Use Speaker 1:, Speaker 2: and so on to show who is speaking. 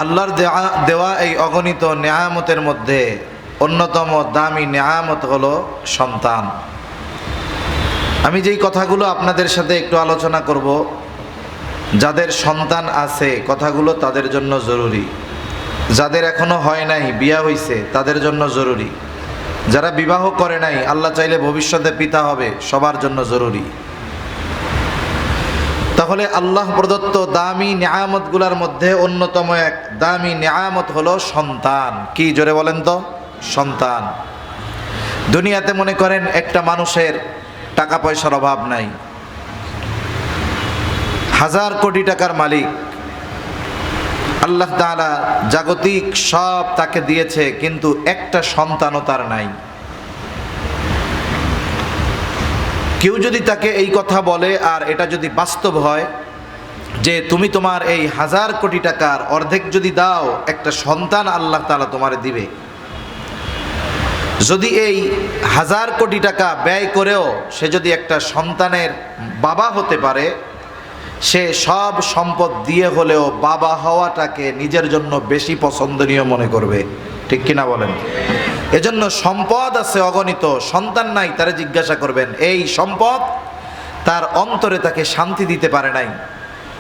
Speaker 1: আল্লাহর দেওয়া এই অগণিত নেয়ামতের মধ্যে অন্যতম দামি নেয়ামত হলো সন্তান। আমি যেই কথাগুলো আপনাদের সাথে একটু আলোচনা করব, যাদের সন্তান আছে কথাগুলো তাদের জন্য জরুরি, যাদের এখনো হয় নাই, বিয়া হইছে তাদের জন্য জরুরি, যারা বিবাহ করে নাই আল্লাহ চাইলে ভবিষ্যতে পিতা হবে সবার জন্য জরুরি। তাহলে আল্লাহ প্রদত্ত দামি নেয়ামতগুলোর মধ্যে অন্যতম এক দামি নেয়ামত হলো সন্তান। কি জোরে বলেন তো? সন্তান। দুনিয়াতে মনে করেন একটা মানুষের টাকা পয়সার অভাব নাই, হাজার কোটি টাকার মালিক, আল্লাহ তাআলা জাগতিক সব তাকে দিয়েছে, কিন্তু একটা সন্তানও তার নাই। কেউ যদি তাকে এই কথা বলে আর এটা যদি বাস্তব হয় যে তুমি তোমার এই হাজার কোটি টাকার অর্ধেক যদি দাও, একটা সন্তান আল্লাহ তাআলা তোমারে দিবে। যদি এই হাজার কোটি টাকা ব্যয় করেও সে যদি একটা সন্তানের বাবা হতে পারে, সে সব সম্পদ দিয়ে হলেও বাবা হওয়াটাকে নিজের জন্য বেশি পছন্দনীয় মনে করবে। ঠিক কিনা বলেন? এজন্য সম্পদ আছে অগণিত, সন্তান নাই, তারা জিজ্ঞাসা করবেন এই সম্পদ তার অন্তরে তাকে শান্তি দিতে পারে নাই।